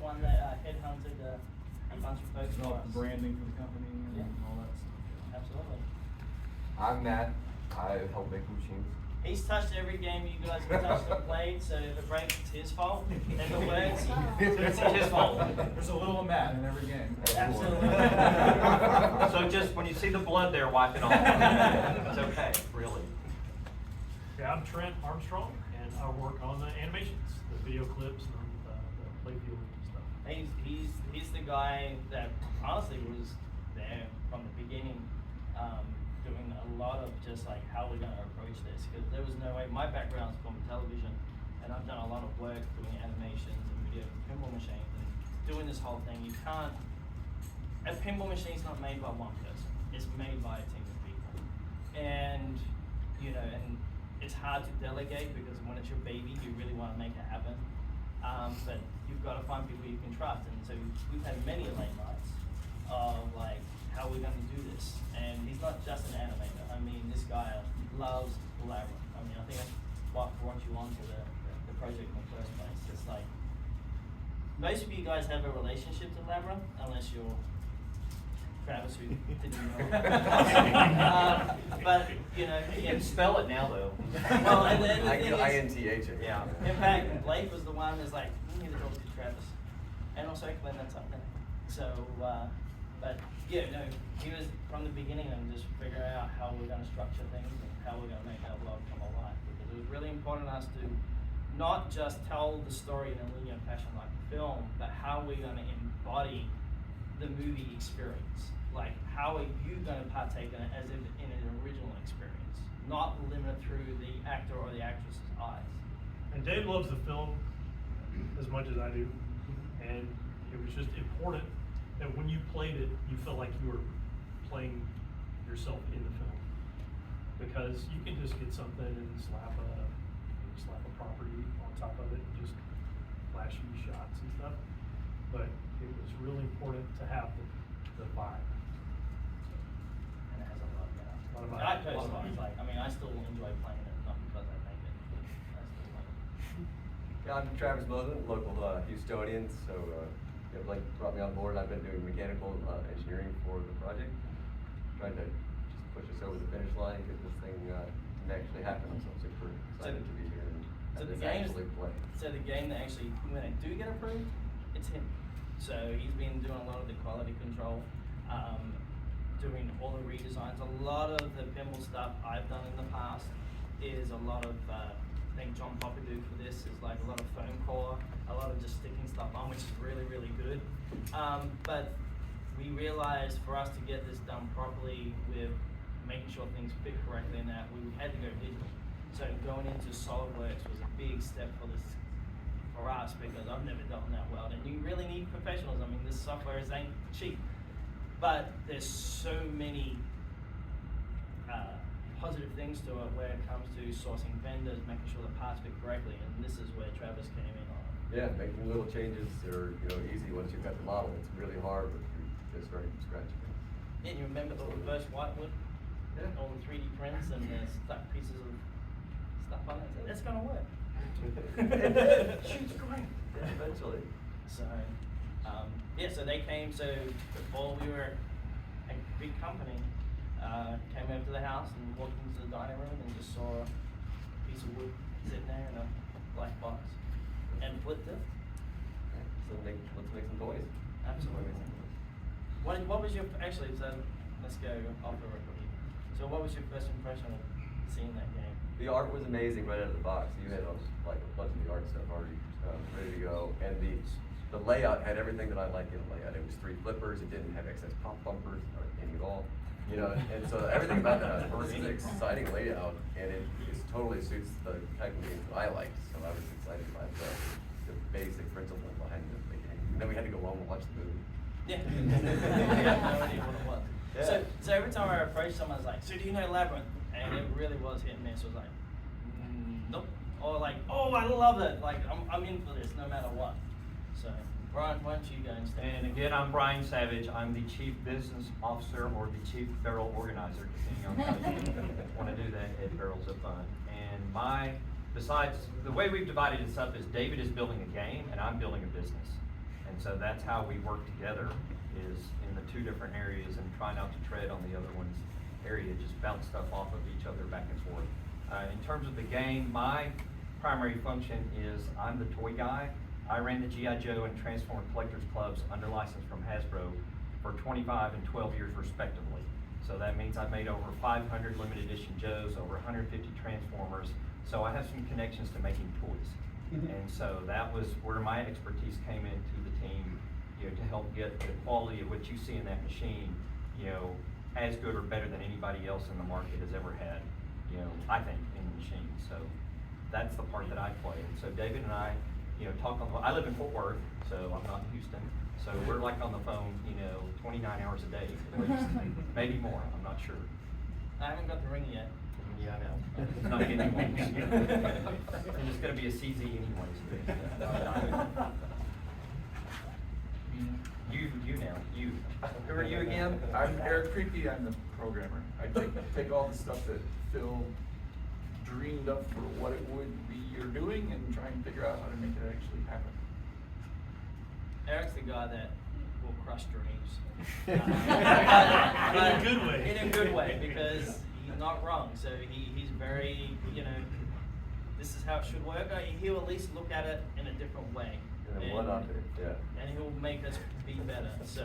one that headhunted a bunch of folks for Develop us. the branding for the company and Yeah. all that stuff. Absolutely. I'm Matt. I help make machines. He's touched every game you guys have touched or played, so if it breaks, it's his fault. In the words, it's his fault. There's a little of Matt in every game. Absolutely. So just when you see the blood there, wipe it off. It's okay, really. Yeah, I'm Trent Armstrong, and I work on the animations, the video clips, and the playfield and stuff. He's the guy that honestly was there from the beginning, doing a lot of just like how we're going to approach this, because there was no way. My background's from television, and I've done a lot of work doing animations and video pinball machines and doing this whole thing. You can't. A pinball machine's not made by one person. It's made by a team of people, and and it's hard to delegate because when it's your baby, you really want to make it happen. But you've got to find people you can trust, and so we've had many late nights of like, how are we going to do this? And he's not just an animator. I mean, this guy loves Labyrinth. I mean, I think that's what brought you onto the project in the first place. It's like, most of you guys have a relationship to Labyrinth, unless you're Travis, who didn't know. But, You can spell it now, though. well, and then the I thing can is, INTH it. Yeah. in fact, Blake was the one that's like, you need to talk to Travis. And also Glenn, that's up there. So, but yeah, no, he was from the beginning and just figuring out how we're going to structure things and how we're going to make our world come alive. Because it was really important to us to not just tell the story in a linear fashion like a film, but how we're going to embody the movie experience. Like, how are you going to partake in it as if in an original experience, not limited through the actor or the actress's eyes. And Dave loves the film as much as I do, and it was just important that when you played it, you felt like you were playing yourself in the film. Because you can just get something and slap a property on top of it and just flashy shots and stuff. But it was really important to have the vibe. And it has a lot, A lot of And I personally, like, I mean, I still enjoy playing it, not because I make it. I still like it. Yeah, I'm Travis Moslin, local Houstonian. So Blake brought me on board. I've been doing mechanical engineering for the project, trying to just push us over the finish line, get this thing to actually happen. So I'm super excited to be here and have this actually play. So the game that actually, when they do get approved, it's him. So he's been doing a lot of the quality control, doing all the redesigns. A lot of the pinball stuff I've done in the past is a lot of, I think John Poppidou for this is like a lot of foam core, a lot of just sticking stuff on, which is really, really good. But we realized for us to get this done properly with making sure things fit correctly and that, we had to go digital. So going into SolidWorks was a big step for us because I've never done that well. And you really need professionals. I mean, this software ain't cheap. But there's so many positive things to it where it comes to sourcing vendors, making sure the parts fit correctly, and this is where Travis came in on. Yeah, making little changes are easy once you've got the model. It's really hard when you're just starting from scratch. Yeah, you remember the first whitewood? Yeah. All the 3D prints and the stuck pieces of stuff on it. That's gonna work. Shoots great. Yeah, eventually. So, yeah, so they came, so before we were a big company, came over to the house and walked into the dining room and just saw a piece of wood sitting there in a black box and flipped it. So let's make some toys. Absolutely. What was your, actually, so let's go off the record here. So what was your first impression of seeing that game? The art was amazing right out of the box. You had like a bunch of the art stuff already ready to go, and the layout had everything that I like in a layout. It was 3 flippers. It didn't have excess pop bumpers or any at all, and so everything about that was an exciting layout, and it just totally suits the type of games that I like. So I was excited by the basic principle behind the game. And then we had to go home and watch the movie. Yeah. I had no idea what it was. Yeah. So every time I approached someone, I was like, so do you know Labyrinth? And it really was hit and miss. It was like, nope. Or like, oh, I love it. Like, I'm in for this no matter what. So, Brian, why don't you go and stand? And again, I'm Brian Savage. I'm the Chief Business Officer or the Chief Barrel Organizer, depending on how you want to do that at Barrels of Fun. And besides, the way we've divided this up is David is building a game and I'm building a business. And so that's how we work together, is in the two different areas and try not to tread on the other one's area, just bounce stuff off of each other back and forth. In terms of the game, my primary function is I'm the toy guy. I ran the G.I. Joe and Transformer Collectors Clubs under license from Hasbro for 25 and 12 years respectively. So that means I made over 500 limited edition Joes, over 150 Transformers. So I have some connections to making toys. And so that was where my expertise came into the team, you know, to help get the quality of what you see in that machine, you know, as good or better than anybody else in the market has ever had, you know, I think, in the machine. So that's the part that I play. And so David and I, you know, talk on the, I live in Fort Worth, so I'm not in Houston. So we're like on the phone, you know, 29 hours a day, at least. Maybe more, I'm not sure. I haven't got the ring yet. Yeah, I know. It's not getting wings. And it's gonna be a CZ anyways. You now, you. Who are you again? I'm Eric Creepy, I'm the programmer. I take all the stuff that Phil dreamed up for what it would be you're doing and try and figure out how to make it actually happen. Eric's the guy that will crush dreams. In a good way. In a good way, because he's not wrong. So he's very, you know, this is how it should work. He'll at least look at it in a different way. And what up it, yeah. And he'll make us be better. So,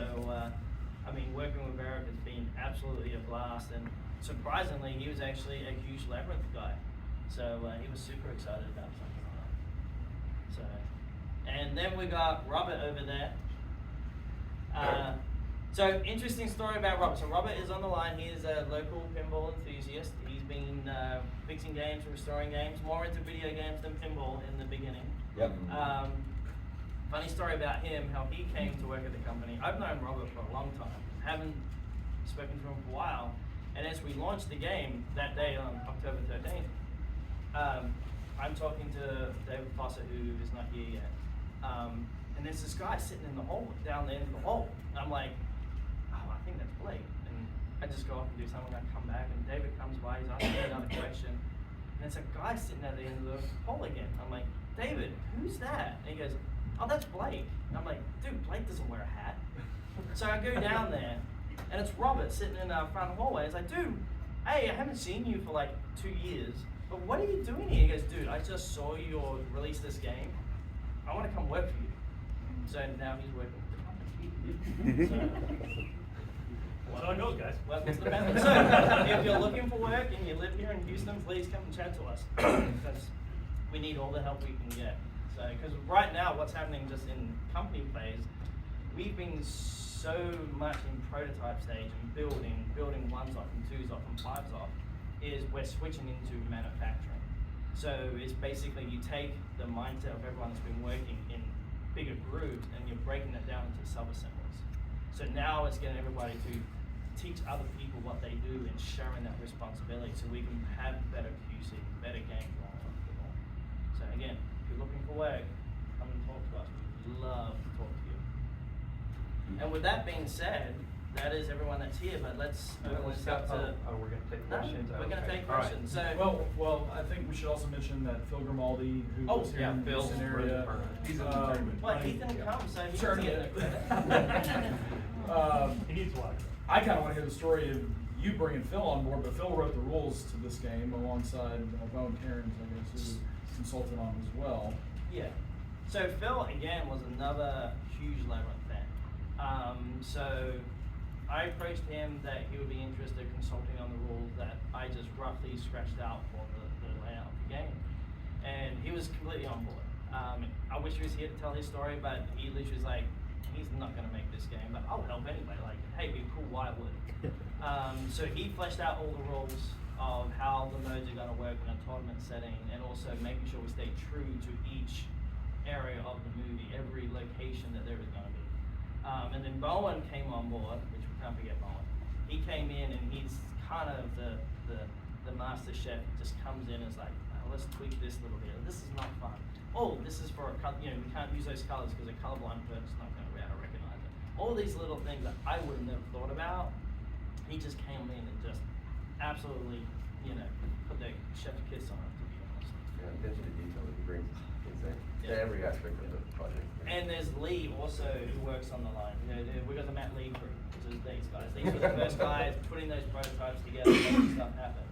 I mean, working with Eric has been absolutely a blast. And surprisingly, he was actually a huge Labyrinth guy. So he was super excited about something like that. So, and then we got Robert over there. So interesting story about Robert. So Robert is on the line. He is a local pinball enthusiast. He's been fixing games, restoring games, more into video games than pinball in the beginning. Yep. Funny story about him, how he came to work at the company. I've known Robert for a long time. Haven't spoken to him for a while. And as we launched the game that day on October 13th, I'm talking to David Foster, who is not here yet. And there's this guy sitting in the hall, down the end of the hall. And I'm like, oh, I think that's Blake. And I just go off and do something, I come back, and David comes by, he's asking me another question. And it's a guy sitting at the end of the hall again. I'm like, David, who's that? And he goes, oh, that's Blake. And I'm like, dude, Blake doesn't wear a hat. So I go down there, and it's Robert sitting in the front hallway. It's like, dude, hey, I haven't seen you for like 2 years, but what are you doing here? He goes, dude, I just saw you release this game. I want to come work for you. So now he's working for the company. That's how it goes, guys. Welcome to the family. So if you're looking for work and you live here in Houston, please come and chat to us, because we need all the help we can get. So, because right now, what's happening just in company phase, we've been so much in prototype stage and building ones off and twos off and fives off, is we're switching into manufacturing. So it's basically you take the mindset of everyone that's been working in bigger groups and you're breaking it down into sub-assemblies. So now it's getting everybody to teach other people what they do and sharing that responsibility so we can have better QC, better game going on the ball. So again, if you're looking for work, come and talk to us. We'd love to talk to you. And with that being said, that is everyone that's here, but let's open this up to... Oh, we're gonna take No, questions? we're gonna Okay. take All right. questions. So, Well, I think we should also mention that Phil Grimaldi, who Oh, was here yeah, in the Phil Houston wrote area, the permit. he's in well, retirement. he didn't come, so he Sure, doesn't get yeah. the credit. He needs a lot. I kind of want to hear the story of you bringing Phil on board, but Phil wrote the rules to this game alongside Bowen Cairns, I guess, who consulted on it as well. Yeah. So Phil, again, was another huge Labyrinth fan. So I approached him that he would be interested in consulting on the rules that I just roughly scratched out for the layout of the game. And he was completely on board. I wish he was here to tell his story, but he literally was like, he's not going to make this game, but I'll help anyway. Like, hey, it'd be cool, why would? So he fleshed out all the rules of how the modes are going to work in a tournament setting, and also making sure we stay true to each area of the movie, every location that there is going to be. And then Bowen came on board, which we can't forget Bowen. He came in and he's kind of the master chef. Just comes in and is like, oh, let's tweak this a little bit. This is not fun. Oh, this is for a cut. You know, we can't use those colors because a colorblind person's not going to be able to recognize it. All these little things that I would have never thought about. He just came in and just absolutely, you know, put the chef's kiss on it, to be honest. Yeah, attention to detail that he brings is Yeah, every aspect of the project. And there's Lee also who works on the line. We got the Matt Lee crew, which is these guys. These were the first guys putting those prototypes together, making stuff happen.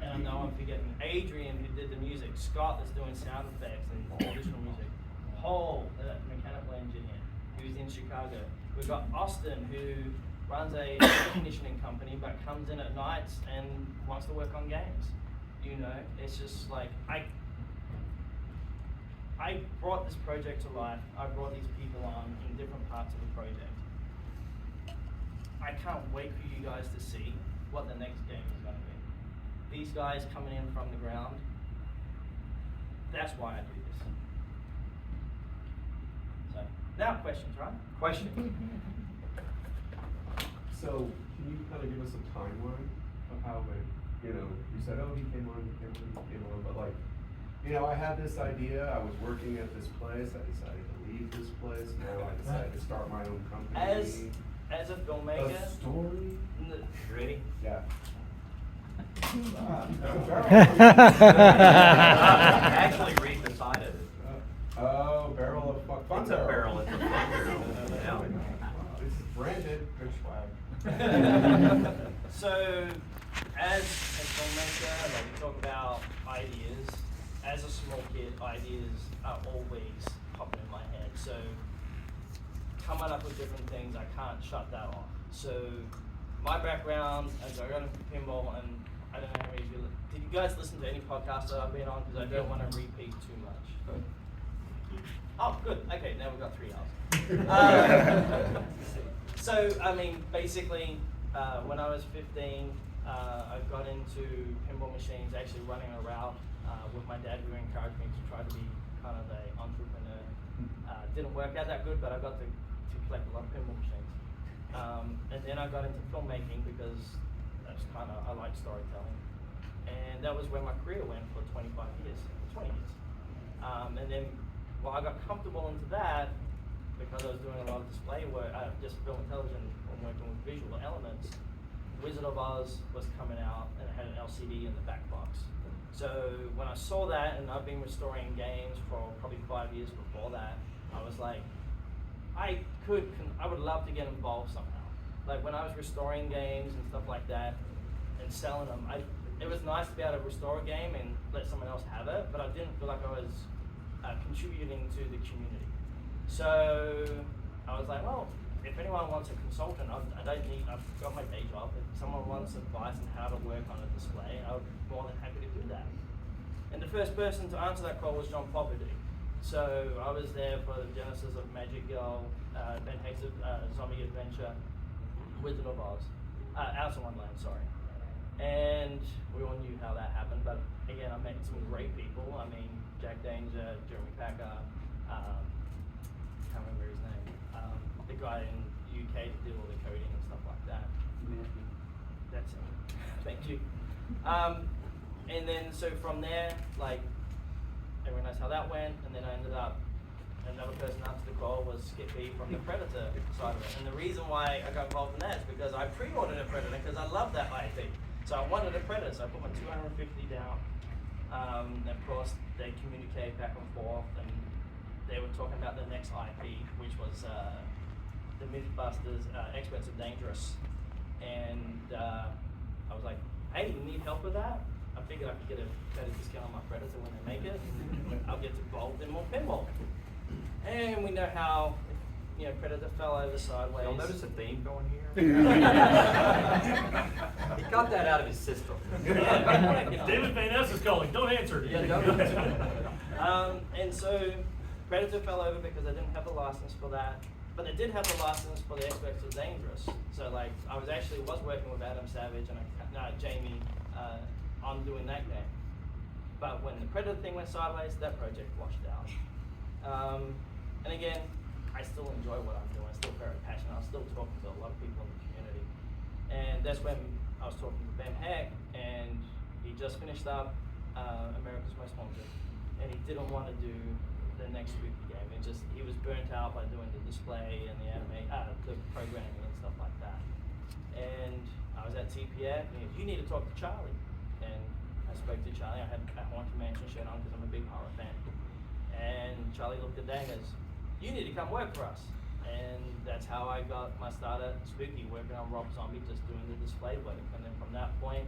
And I know I'm forgetting Adrian who did the music, Scott that's doing sound effects and additional music, Paul, mechanical engineer, who's in Chicago. We've got Austin who runs a air conditioning company but comes in at nights and wants to work on games. You know, it's just like I brought this project to life. I brought these people on in different parts of the project. I can't wait for you guys to see what the next game is going to be. These guys coming in from the ground, that's why I do this. So, now questions, right? Question? So, can you kind of give us a timeline of how, like, you know, you said, oh, he came on, but like, you know, I had this idea, I was working at this place, I decided to leave this place, now I decided to start my own company. As a filmmaker, A story? n- You ready? Yeah. Actually read the side of it. Oh, barrel of fuck fun It's a barrel, it's a fun barrel. Yeah. Wow, this is branded, good swag. So, as a filmmaker, like we talk about ideas, as a small kid, ideas are always popping in my head. So, coming up with different things, I can't shut that off. So, my background, as I got into pinball, and I don't know how many of you, did you guys listen to any podcasts that I've been on? Because I don't want to repeat too much. Oh, good. Okay, now we've got 3 hours. So, I mean, basically, when I was 15, I got into pinball machines, actually running a route with my dad, who encouraged me to try to be kind of an entrepreneur. Didn't work out that good, but I got to collect a lot of pinball machines. And then I got into filmmaking because that's kind of, I like storytelling. And that was where my career went for 20 years. And then while I got comfortable into that, because I was doing a lot of display work, just film and television, and working with visual elements, Wizard of Oz was coming out and it had an LCD in the back box. So when I saw that, and I've been restoring games for probably 5 years before that, I was like, I would love to get involved somehow. Like when I was restoring games and stuff like that, and selling them, it was nice to be able to restore a game and let someone else have it, but I didn't feel like I was contributing to the community. So I was like, well, if anyone wants a consultant, I've got my day job. If someone wants advice on how to work on a display, I'm more than happy to do that. And the first person to answer that call was John Poverty. So I was there for the genesis of Magic Girl, Ben Hayes' Zombie Adventure, Wizard of Oz, Alice in Wonderland, sorry. And we all knew how that happened, but again, I met some great people. I mean, Jack Danger, Jeremy Packer, can't remember his name, the guy in UK that did all the coding and stuff like that. That's it. Thank you. And then, so from there, like, everyone knows how that went, and then I ended up, another person answered the call was Skip B from the Predator side of it. And the reason why I got involved in that is because I pre-ordered a Predator because I love that IP. So I wanted a Predator, so I put my 250 down. And of course, they communicate back and forth, and they were talking about the next IP, which was the Mythbusters Experts of Dangerous. And I was like, hey, you need help with that? I figured I could get a better discount on my Predator when they make it. I'll get involved in more pinball. And we know how, Predator fell over sideways. You'll notice a theme going here. He got that out of his system. David Van Ness is calling, don't answer. Yeah, don't answer. And so Predator fell over because they didn't have the license for that, but they did have the license for the Experts of Dangerous. So like, I was working with Adam Savage and Jamie on doing that game. But when the Predator thing went sideways, that project washed out. And again, I still enjoy what I'm doing. I'm still very passionate. I'm still talking to a lot of people in the community. And that's when I was talking to Ben Heck, and he just finished up America's Most Haunted. And he didn't want to do the next spooky game. He was burnt out by doing the display and the the programming and stuff like that. And I was at TPF, and he goes, you need to talk to Charlie. And I spoke to Charlie. I had a Haunted Mansion shirt on because I'm a big horror fan. And Charlie looked at that and goes, "You need to come work for us." And that's how I got my start at Spooky, working on Rob Zombie, just doing the display work. And then from that point,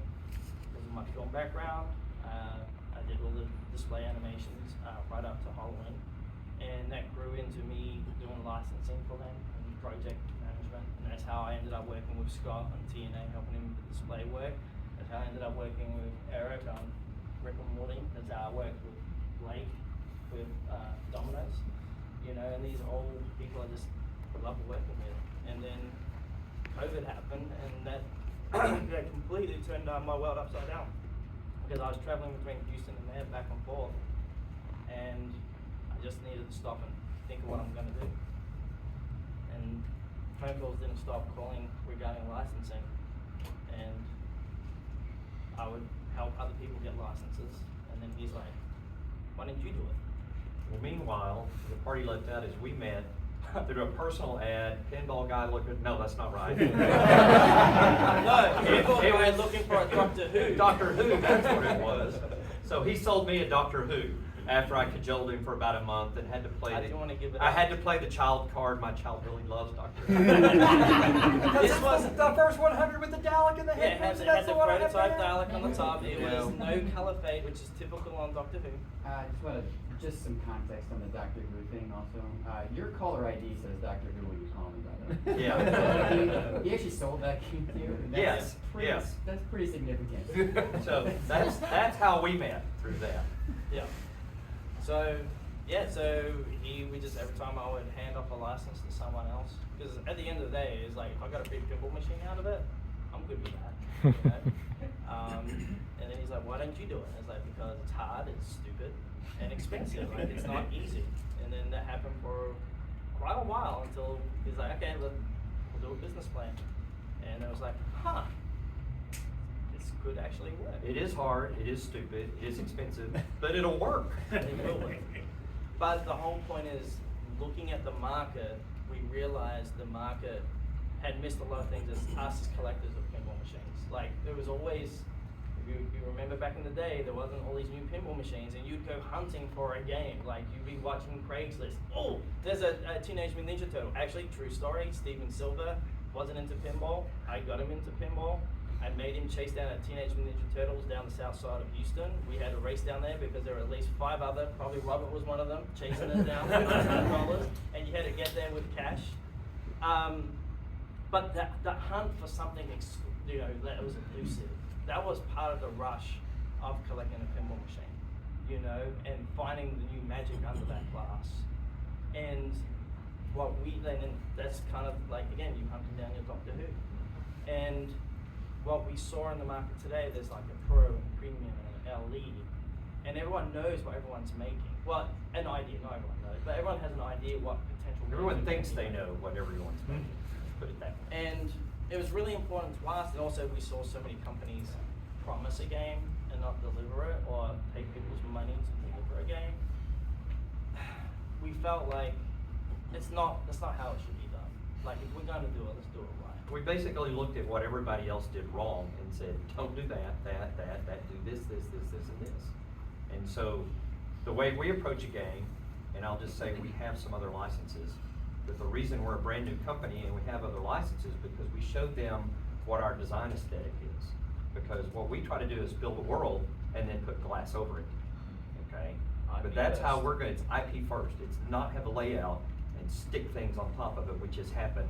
because of my film background, I did all the display animations right up to Halloween. And that grew into me doing licensing for them and project management. And that's how I ended up working with Scott on TNA, helping him with the display work. That's how I ended up working with Eric on Rick and Morty. That's how I worked with Blake with Domino's. You know, and these old people I just love working with. And then COVID happened, and that that completely turned my world upside down. Because I was traveling between Houston and there, back and forth. And I just needed to stop and think of what I'm gonna do. And phone calls didn't stop calling regarding licensing. And I would help other people get licenses. And then he's like, "Why didn't you do it?" Well, meanwhile, the party left out is we met through a personal ad, pinball guy looking, no, that's not right. No, pinball It guy was- looking for a Doctor Who. Doctor Who, that's what it was. So he sold me a Doctor Who after I cajoled him for about a month and had to play I didn't want to give it I up. had to play the child card. My child really loves Doctor Who. This was the first 100 with the Dalek in the Yeah, it head. had, it had the prototype Dalek on the top. It Yeah. was no color fade, which is typical on Doctor Who. Just some context on the Doctor Who thing also. Your caller ID says Doctor Who when you call me, by the way. Yeah. He actually sold that game to you? and that's Yes, pretty- yes. That's pretty significant. So that's how we met, through that. Yeah. So we just every time I would hand off a license to someone else, because at the end of the day, it's like if I got a big pinball machine out of it, I'm good with that. You know? And then he's like, "Why don't you do it?" And it's like, because it's hard, it's stupid, and expensive. Like it's not easy. And then that happened for quite a while until he's like, "Okay, we'll do a business plan." And I was like, "Huh, this could actually work." It is hard, it is stupid, it is expensive, but it'll work. It will work. But the whole point is, looking at the market, we realized the market had missed a lot of things as us as collectors of pinball machines. Like, there was always, if you remember back in the day, there wasn't all these new pinball machines, and you'd go hunting for a game. Like, you'd be watching Craigslist. Oh, there's a Teenage Mutant Ninja Turtle. Actually, true story, Steven Silver wasn't into pinball. I got him into pinball. I made him chase down a Teenage Mutant Ninja Turtles down the south side of Houston. We had a race down there because there were at least 5 other, probably Robert was one of them, chasing us down for $100, and you had to get there with cash. But that hunt for something, that was elusive. That was part of the rush of collecting a pinball machine, and finding the new magic under that glass. And that's kind of like, again, you hunted down your Doctor Who. And what we saw in the market today, there's like a Pro and Premium and an LE, and everyone knows what everyone's making. Well, an idea, not everyone knows, but everyone has an idea what potential. Everyone making thinks they is. know what everyone's making, put it that way. And it was really important to us, and also we saw so many companies promise a game and not deliver it, or take people's money to deliver a game. We felt like that's not how it should be done. Like, if we're gonna do it, let's do it right. We basically looked at what everybody else did wrong and said, don't do that, do this, and this. And so the way we approach a game, and I'll just say we have some other licenses, but the reason we're a brand new company and we have other licenses because we showed them what our design aesthetic is. Because what we try to do is build a world and then put glass over it, okay? But that's first. how we're going, it's IP first. It's not have a layout and stick things on top of it, which has happened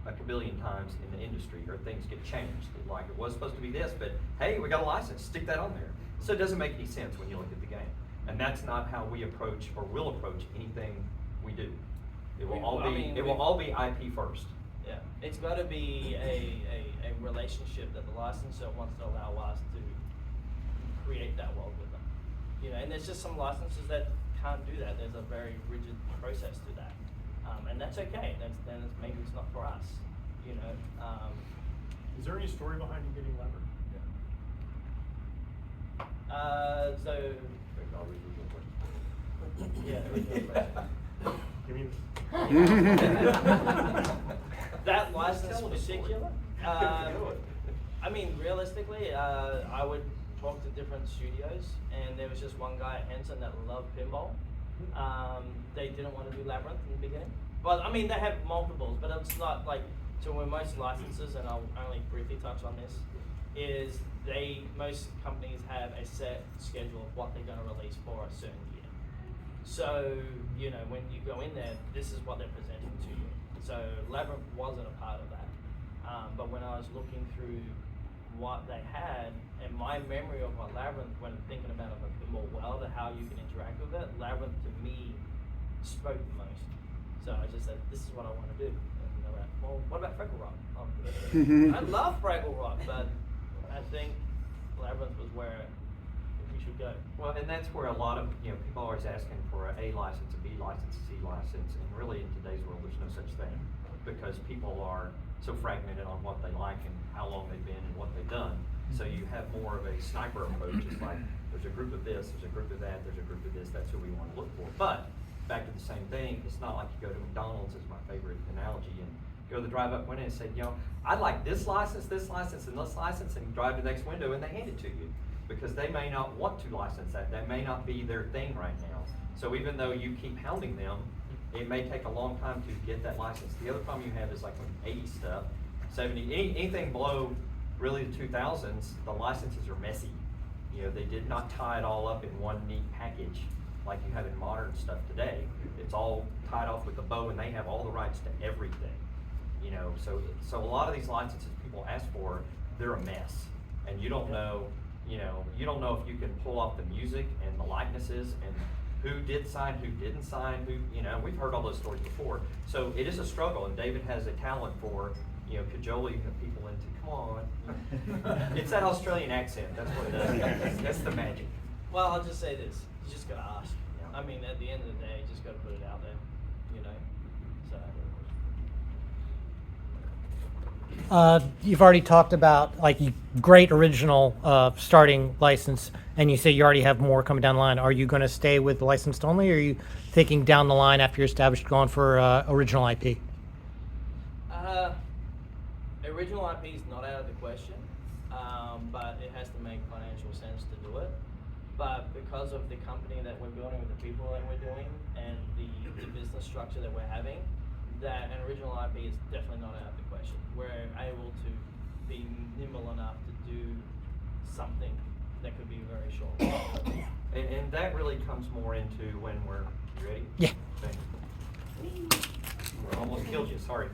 a kabillion times in the industry, or things get changed. Like, it was supposed to be this, but hey, we got a license, stick that on there. So it doesn't make any sense when you look at the game. And that's not how we approach or will approach anything we do. It will all be IP first. Yeah, it's got to be a relationship that the licensor wants to allow us to create that world with them. And there's just some licenses that can't do that. There's a very rigid process to that, and that's okay. Maybe it's not for us. Is there any story behind you getting levered? So yeah, Give me that license Tell in us the story. particular. I mean, realistically, I would talk to different studios, and there was just one guy at Henson that loved pinball, They didn't want to do Labyrinth in the beginning. Well, I mean, they have multiples, but it's not like, so when most licenses, and I'll only briefly touch on this, is most companies have a set schedule of what they're gonna release for a certain year. So, you know, when you go in there, this is what they're presenting to you. So Labyrinth wasn't a part of that. But when I was looking through what they had, and my memory of what Labyrinth, when thinking about it a bit more well, to how you can interact with it, Labyrinth to me spoke the most. So I just said, this is what I want to do. And they're like, well, what about Fraggle Rock? I love Fraggle Rock, but I think Labyrinth was where we should go. Well, and that's where a lot of, people are always asking for a license, a B license, a C license, and really in today's world, there's no such thing, because people are so fragmented on what they like and how long they've been and what they've done. So you have more of a sniper approach. It's like, there's a group of this, there's a group of that, there's a group of this, that's who we want to look for. But back to the same thing, it's not like you go to McDonald's, is my favorite analogy, and go to the drive-up window and say, I'd like this license, and this license, and you drive to the next window and they hand it to you. Because they may not want to license that, that may not be their thing right now. So even though you keep hounding them, it may take a long time to get that license. The other problem you have is like when 80 stuff, 70, anything below really the 2000s, the licenses are messy. They did not tie it all up in one neat package like you have in modern stuff today. It's all tied off with a bow and they have all the rights to everything. So a lot of these licenses people ask for, they're a mess. And you don't know, you don't know if you can pull off the music and the likenesses and who did sign, who didn't sign, we've heard all those stories before. So it is a struggle, and David has a talent for, cajoling the people into, come on. It's that Australian accent, that's what it does. That's the magic. Well, I'll just say this, you just gotta ask. I mean, at the end of the day, you just gotta put it out there, so. You've already talked about great original starting license, and you say you already have more coming down the line. Are you going to stay with licensed only, or are you thinking down the line after you're established going for original IP? Original IP is not out of the question, but it has to make financial sense to do it. But because of the company that we're building, with the people that we're doing, and the business structure that we're having, that an original IP is definitely not out of the question. We're able to be nimble enough to do something that could be very short. And that really comes more into when we're, you ready? Yeah. Thank you. I almost killed you, sorry.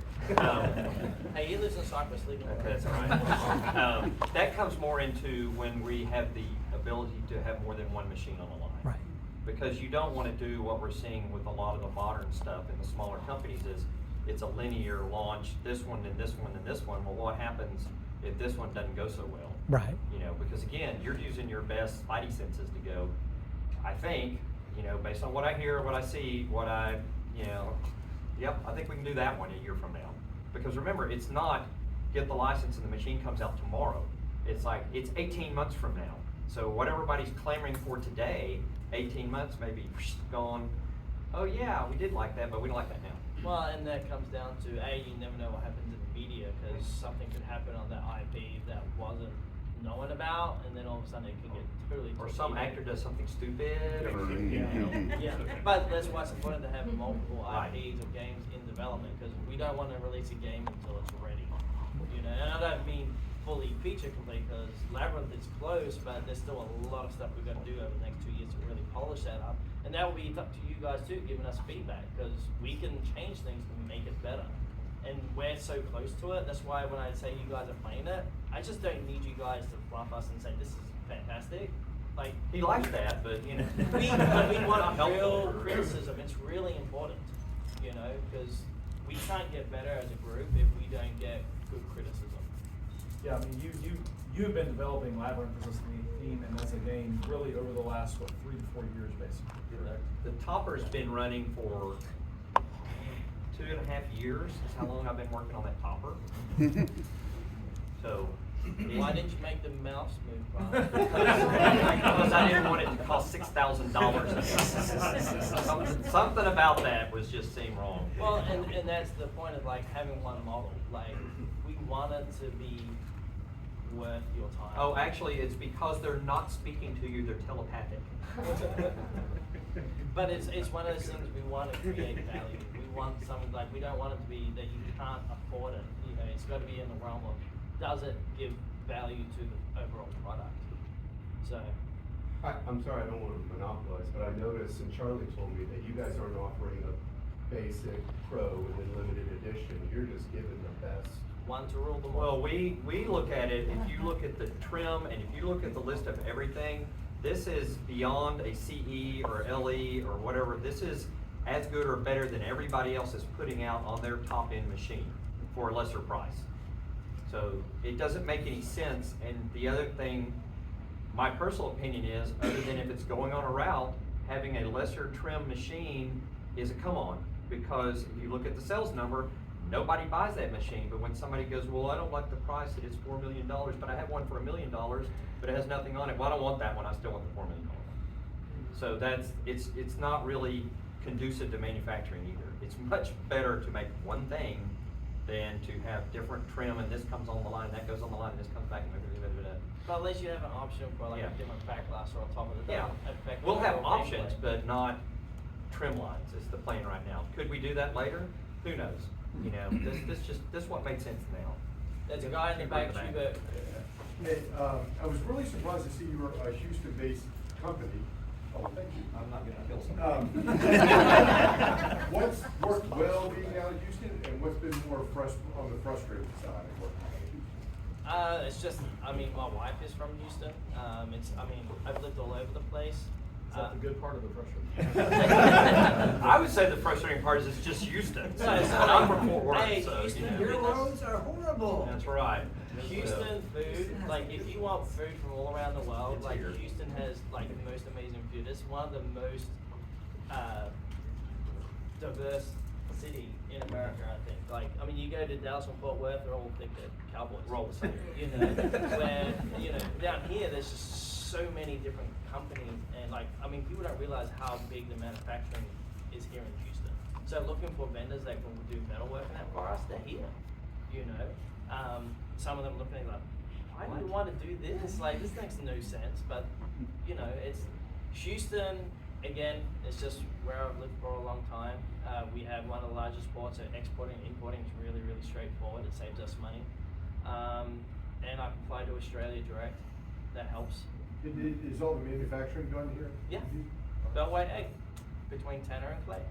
Hey, he lives in Cyprus, leave him alone. That's all right. That comes more into when we have the ability to have more than one machine on the line. Right. Because you don't want to do what we're seeing with a lot of the modern stuff in the smaller companies is it's a linear launch, this one and this one and this one. Well, what happens if this one doesn't go so well? Right. Because again, you're using your best spidey senses to go, I think, based on what I hear, what I see, yep, I think we can do that one a year from now. Because remember, it's not get the license and the machine comes out tomorrow. It's like, it's 18 months from now. So what everybody's clamoring for today, 18 months maybe gone, oh yeah, we did like that, but we don't like that now. Well, and that comes down to, you never know what happens in the media, because something could happen on that IP that wasn't known about, and then all of a sudden it could get totally. Or some actor does something stupid, or Yeah, but that's why it's important to have multiple IPs or games in development, because we don't want to release a game until it's ready. And I don't mean fully feature complete, because Labyrinth is close, but there's still a lot of stuff we've got to do over the next 2 years to really polish that up. And that will be up to you guys too, giving us feedback, because we can change things to make it better. And we're so close to it. That's why when I say you guys are playing it, I just don't need you guys to fluff us and say this is fantastic. Like, he likes that, but we want real criticism. It's really important, because we can't get better as a group if we don't get good criticism. Yeah, I mean, you've been developing Labyrinth as a theme and as a game really over the last, 3 to 4 years, basically, correct? The topper's been running for 2.5 years, is how long I've been working on that topper. So. Why didn't you make the mouse move, Bob? Because I didn't want it to cost $6,000. Something about that was just seemed wrong. Well, and that's the point of having one model. We want it to be worth your time. Oh, actually, it's because they're not speaking to you, they're telepathic. But it's one of those things we want to create value. We want something like, we don't want it to be that you can't afford it. You know, it's got to be in the realm of, does it give value to the overall product? So. I'm sorry, I don't want to monopolize, but I noticed, and Charlie told me, that you guys aren't offering a basic pro and then limited edition. You're just giving the best. One to rule them all. Well, we look at it, if you look at the trim and if you look at the list of everything, this is beyond a CE or LE or whatever. This is as good or better than everybody else is putting out on their top end machine for a lesser price. So it doesn't make any sense. And the other thing, my personal opinion is, other than if it's going on a route, having a lesser trim machine is a come on. Because if you look at the sales number, nobody buys that machine. But when somebody goes, well, I don't like the price, that it's $4 million, but I have one for $1 million, but it has nothing on it. Well, I don't want that one, I still want the $4 million one. So it's not really conducive to manufacturing either. It's much better to make one thing than to have different trim, and this comes on the line, that goes on the line, and this comes back, and But at least you have an option for like Yeah. a different back glass or on top of it. yeah. Affect We'll the have overall options, gameplay. but not trim lines is the plan right now. Could we do that later? Who knows? You know, this what made sense now. There's a guy in the back, Hubert. Hey, I was really surprised to see you were a Houston-based company. Oh, thank you. I'm not gonna kill somebody. What's worked well being out of Houston, and what's been more on the frustrating side of working out of Houston? It's just, I mean, my wife is from Houston. I've lived all over the place. Is that the good part of the frustrating? I would say the frustrating part is it's just Houston. So, I'm from Fort Worth, hey, so, Houston, you know. your roads are horrible. That's right. Houston food, like if you want food from all around the world, It's like here. Houston has like the most amazing food. It's one of the most diverse city in America, I think. Like, I mean, you go to Dallas and Fort Worth, they're all think they're cowboys. We're all the same. You know, where, you know, down here, there's just so many different companies, and like, I mean, people don't realize how big the manufacturing is here in Houston. So looking for vendors that can do metalwork and that for us, they're here, you know. Some of them looking at it like, why do you want to do this? Like, this makes no sense, but, you know, it's Houston, again, it's just where I've lived for a long time. We have one of the largest ports, so exporting and importing is really, really straightforward. It saves us money. And I can fly to Australia direct. That helps. Is all the manufacturing done here? Yeah. Beltway egg between Tanner and Clay.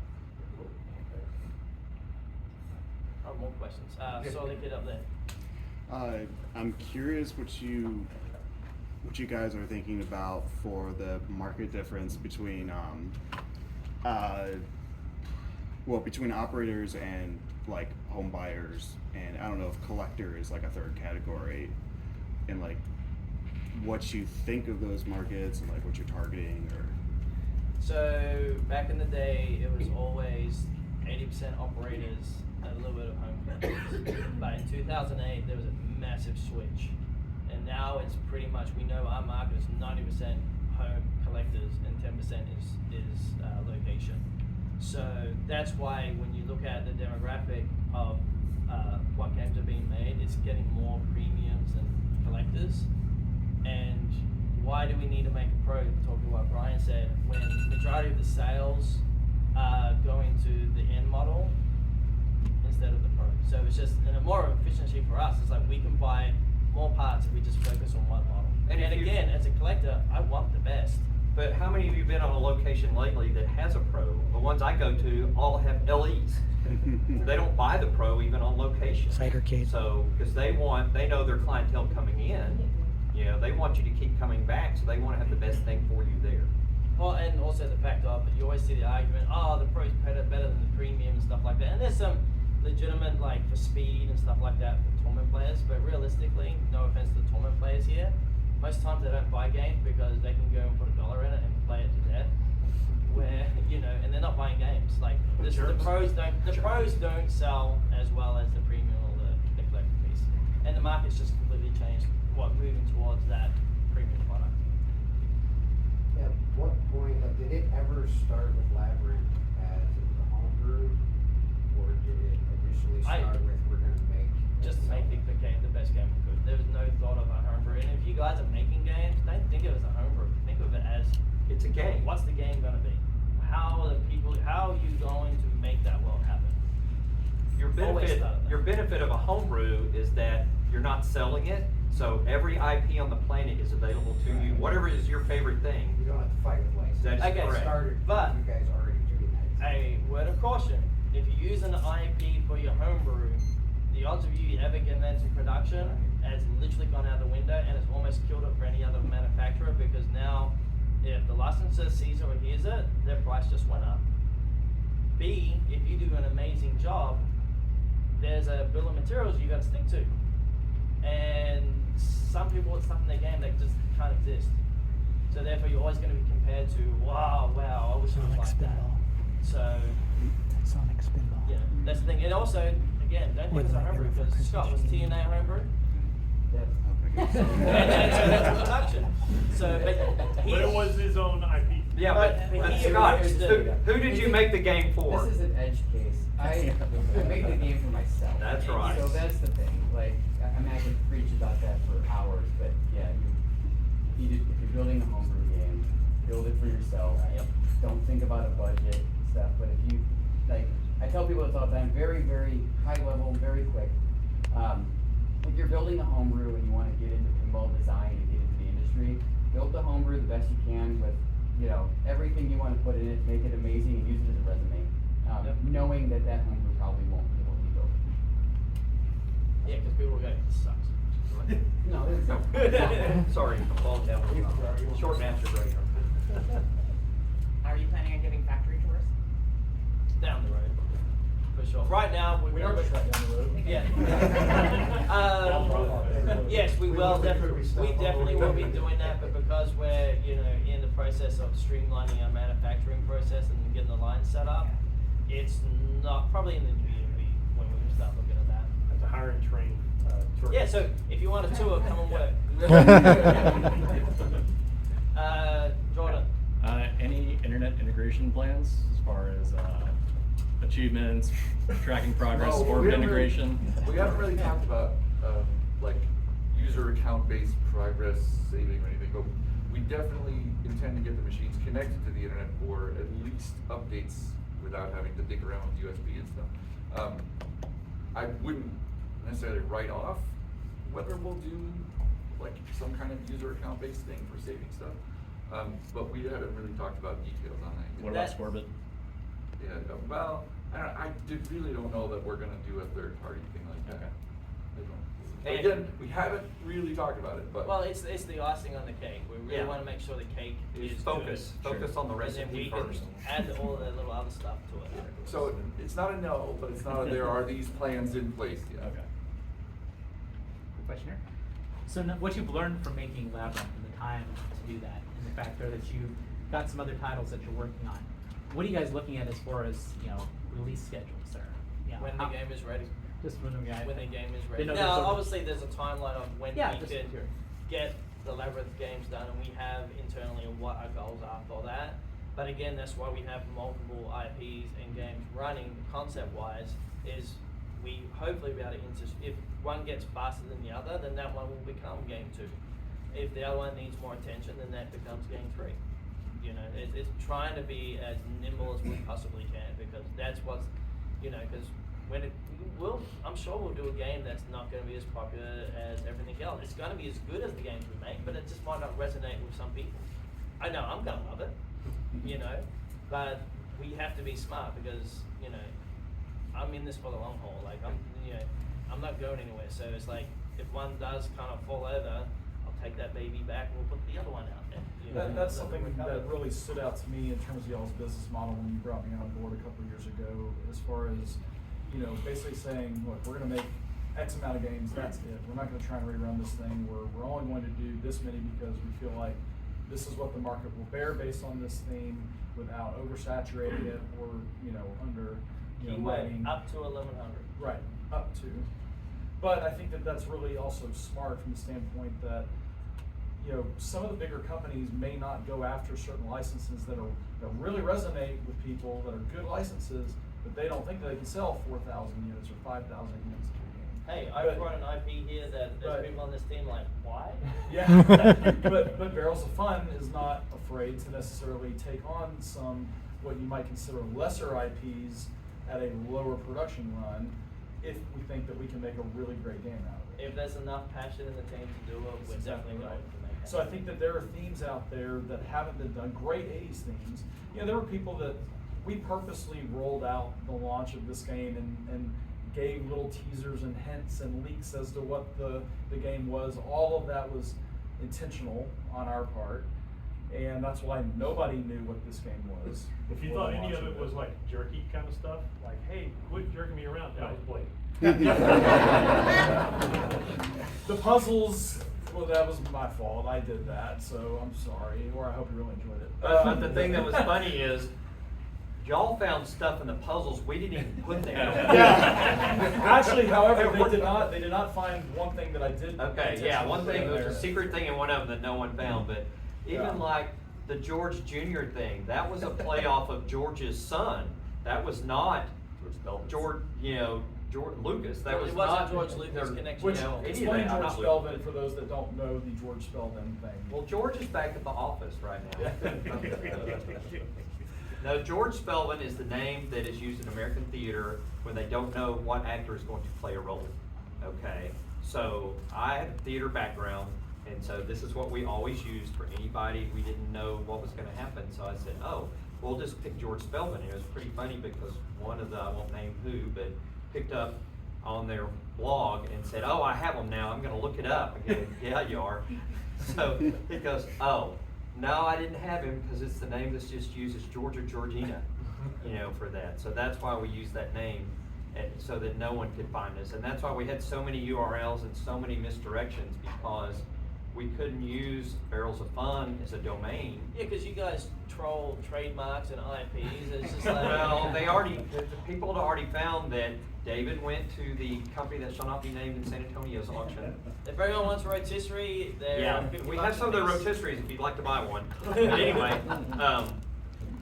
Oh, more questions. Saw the kid up there. I'm curious what you guys are thinking about for the market difference between between operators and like home buyers, and I don't know if collector is like a third category, and like what you think of those markets and like what you're targeting. Or So back in the day, it was always 80% operators and a little bit of home collectors. But in 2008, there was a massive switch, and now it's pretty much, we know our market is 90% home collectors and 10% is location. So that's why when you look at the demographic of what games are being made, it's getting more premiums and collectors. And why do we need to make a pro? Talking what Brian said, when majority of the sales are going to the end model instead of the pro. So it's just a more efficiency for us. It's like we can buy more parts if we just focus on one model. And again, as a collector, I want the best. But how many of you have been on a location lately that has a pro? The ones I go to all have LEs. They don't buy the pro even on location. Cidercade. So, because they know their clientele coming in, you know, they want you to keep coming back, so they want to have the best thing for you there. Well, and also the fact of, you always see the argument, oh, the pro's better than the premium and stuff like that. And there's some legitimate, like, for speed and stuff like that for tournament players, but realistically, no offense to the tournament players here, most times they don't buy games because they can go and put $1 in it and play it to death. Where, you know, and they're not buying games. Like, the pros don't sell as well as the premium or the collector piece. And the market's just completely changed, moving towards that premium product. At what point, did it ever start with Labyrinth as a homebrew, or did it initially start with we're gonna make Just to make the best game we could. There was no thought of, guys are making games, don't think of it as a homebrew. Think of it as It's a game. what's the game gonna be? How are you going to make that world happen? Your Always benefit, thought of that. your benefit of a homebrew is that you're not selling it, so every IP on the planet is available to you, whatever is your favorite thing. You don't have to fight with license. That is Okay, correct. Started, But- you guys already doing that. A word of caution, if you use an IP for your homebrew, the odds of you ever getting that into production has literally gone out the window and it's almost killed it for any other manufacturer, because now if the licensor sees it or hears it, their price just went up. B, if you do an amazing job, there's a bill of materials you gotta stick to. And some people, it's something in their game that just can't exist. So therefore you're always gonna be compared to, wow, I wish it was Sonic like that. Spinball. So, Sonic Spinball. yeah, that's the thing. And also, again, don't think With it's a my homebrew, era for because Scott, was Christmas. TNA homebrew? Yes. That's a production. So, but he. But it was his own IP. Yeah, But but he Scott, understood. who did you make the game for? This is an edge case. I made the game for myself. That's right. So that's the thing. Like, I mean, I could preach about that for hours, but yeah, if you're building a homebrew game, build it for yourself. Yep. Don't think about a budget and stuff. But if you, like, I tell people this all the time, very, very high level, very quick. If you're building a homebrew and you want to get into pinball design and get into the industry, build the homebrew the best you can with, everything you want to put in it, make it amazing, and use it as a resume. Yep. Knowing that homebrew probably won't be able to be built. Yeah, because people will go, this sucks. No, it's Sorry, I'm falling down. Short answer, right? Are you planning on giving factory tours? Down the road, for sure. Right now, We are just right down the road. Yeah. Down the road. Yes, we will will definitely, stop we all definitely over. will be doing that, but because we're, in the process of streamlining our manufacturing process and getting the line set up, it's not, probably in the new year, when we start looking at that. Have to hire and train, tourists. Yeah, so if you want a tour, come and work. Jordan. Any internet integration plans as far as achievements, tracking progress, No, orbit we haven't really- integration? We haven't really talked about, like, user account-based progress saving or anything, but we definitely intend to get the machines connected to the internet for at least updates without having to dig around with USB and stuff. I wouldn't necessarily write off whether we'll do like some kind of user account-based thing for saving stuff, but we haven't really talked about details on that yet. What about Scorbit? Yeah, well, really don't know that we're gonna do a third-party thing like that. Okay. I don't. And- Again, we haven't really talked about it, but. Well, it's the icing on the cake. We really Yeah. want to make sure the cake is Focus good. on the And then recipe we can first. add all the little other stuff to it. So it's not a no, but it's not a there are these plans in place yet. Okay. Quick question here. So what you've learned from making Labyrinth and the time to do that, and the fact there that you've got some other titles that you're working on, what are you guys looking at as far as, release schedules or, When the game is ready. Just when the game. When the game is ready. Didn't know Now, there's sort of- obviously, there's a timeline of when Yeah, we just can curious. get the Labyrinth games done, and we have internally what our goals are for that. But again, that's why we have multiple IPs and games running concept-wise, is we hopefully be able to if one gets faster than the other, then that one will become game 2. If the other one needs more attention, then that becomes game 3. It's trying to be as nimble as we possibly can, because that's what's, because I'm sure we'll do a game that's not going to be as popular as everything else. It's going to be as good as the games we make, but it just might not resonate with some people. I know I'm going to love it, but we have to be smart, because, I'm in this for the long haul. Like, I'm not going anywhere. So it's like, if one does kind of fall over, I'll take that baby back and we'll put the other one out there. That's something that really stood out to me in terms of y'all's business model when you brought me on board a couple of years ago, as far as, basically saying, look, we're gonna make X amount of games, that's it. We're not gonna try and rerun this thing. We're only going to do this many because we feel like this is what the market will bear based on this theme, without oversaturating it or, under, Keyword, letting- up to 1100. Right, up to. But I think that that's really also smart from the standpoint that, some of the bigger companies may not go after certain licenses that really resonate with people, that are good licenses, but they don't think that they can sell 4,000 units or 5,000 units of a game. Hey, I brought an IP here that there's Right. people on this team like, why? Yeah, but Barrels of Fun is not afraid to necessarily take on some, what you might consider lesser IPs at a lower production run, if we think that we can make a really great game out of it. If there's enough passion in the team to do it, we're That's exactly definitely right. going to make it. So I think that there are themes out there that haven't been done, great 80s themes. You know, there were people that, we purposely rolled out the launch of this game and gave little teasers and hints and leaks as to what the game was. All of that was intentional on our part. And that's why nobody knew what this game was. If you before thought the any launch of it was like jerky kind of stuff, like, hey, quit jerking me around, that was Blake. The puzzles, well, that was my fault. I did that, so I'm sorry. Or I hope you really enjoyed it. But the thing that was funny is, y'all found stuff in the puzzles we didn't even put there. Yeah. Actually, however, they did not find one thing that I did. Okay, yeah, one thing, there. there was a secret thing in one of them that no one found, but even Yeah. like the George Jr. thing, that was a playoff of George's son. That was not George, George Lucas. That Well, was it wasn't not George Lucas' connection. Which, any of explain that, I'm George not- Spelvin for those that don't know the George Spelvin thing. Well, George is back at the office right now. No, George Spelvin is the name that is used in American theater when they don't know what actor is going to play a role. Okay, so I have a theater background, and so this is what we always used for anybody we didn't know what was going to happen. So I said, oh, we'll just pick George Spelvin. And it was pretty funny because one of the, I won't name who, but picked up on their blog and said, oh, I have them now. I'm going to look it up. I go, yeah, you are. So he goes, oh. No, I didn't have him because it's the name that's just used as George or Georgina, for that. So that's why we use that name, and so that no one could find us. And that's why we had so many URLs and so many misdirections, because we couldn't use Barrels of Fun as a domain. Yeah, because you guys troll trademarks and IPs. It's just like Well, the people had already found that David went to the company that shall not be named in San Antonio's auction. If everyone wants rotisserie, they're Yeah, 50 we bucks have some of a the piece. rotisseries if you'd like to buy one. But anyway,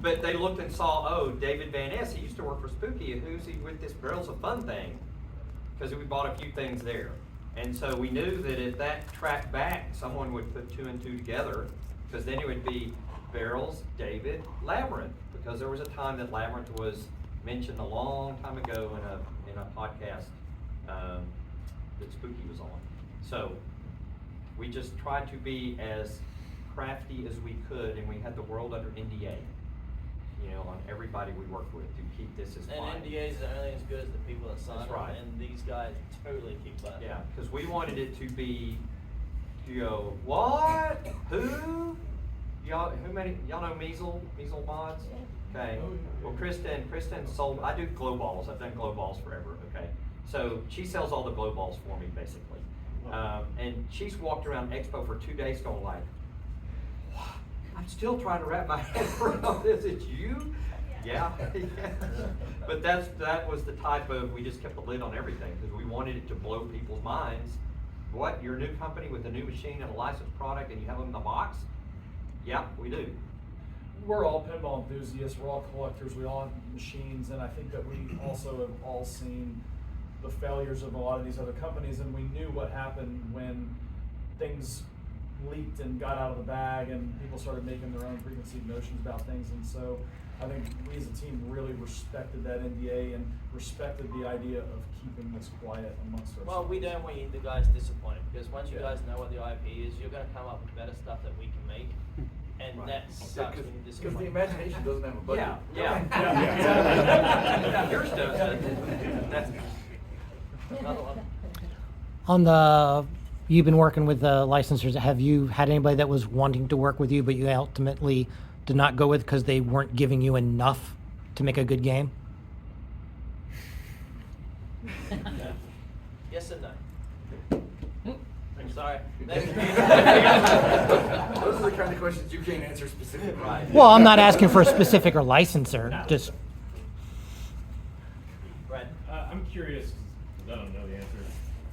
but they looked and saw, oh, David Van Ness, he used to work for Spooky. Who's he with this Barrels of Fun thing? Because we bought a few things there. And so we knew that if that tracked back, someone would put 2 and 2 together, because then it would be Barrels, David, Labyrinth. Because there was a time that Labyrinth was mentioned a long time ago in a podcast that Spooky was on. So we just tried to be as crafty as we could, and we had the world under NDA, on everybody we worked with to keep this as quiet. And NDAs are only as good as the people that sign That's them, right. and these guys totally keep that. Yeah, because we wanted it to be, what? Who? Y'all know Measle Mods? Okay. Well, Kristen sold, I do glow balls. I've done glow balls forever, okay? So she sells all the glow balls for me, basically. And she's walked around Expo for 2 days going like, what? I'm still trying to wrap my head around this. It's you? Yeah. But that was the type of, we just kept the lid on everything because we wanted it to blow people's minds. What, you're a new company with a new machine and a licensed product and you have them in the box? Yeah, we do. We're all pinball enthusiasts, we're all collectors, we all have machines, and I think that we also have all seen the failures of a lot of these other companies, and we knew what happened when things leaked and got out of the bag and people started making their own preconceived notions about things. And so I think we as a team really respected that NDA and respected the idea of keeping this quiet amongst ourselves. Well, we don't want you the guys disappointed, because once you Yeah. guys know what the IP is, you're going to come up with better stuff that we can make, and Right. that sucks when you Because disappoint. the imagination doesn't have a budget. Yeah. Yours does. That's Another one. On the, you've been working with the licensors. Have you had anybody that was wanting to work with you, but you ultimately did not go with because they weren't giving you enough to make a good game? Yes and no. I'm sorry. Those are the kind of questions you can't answer specifically. Right. Well, I'm not asking for a specific or licensor. Just Brad. I'm curious, 'cause I don't know the answer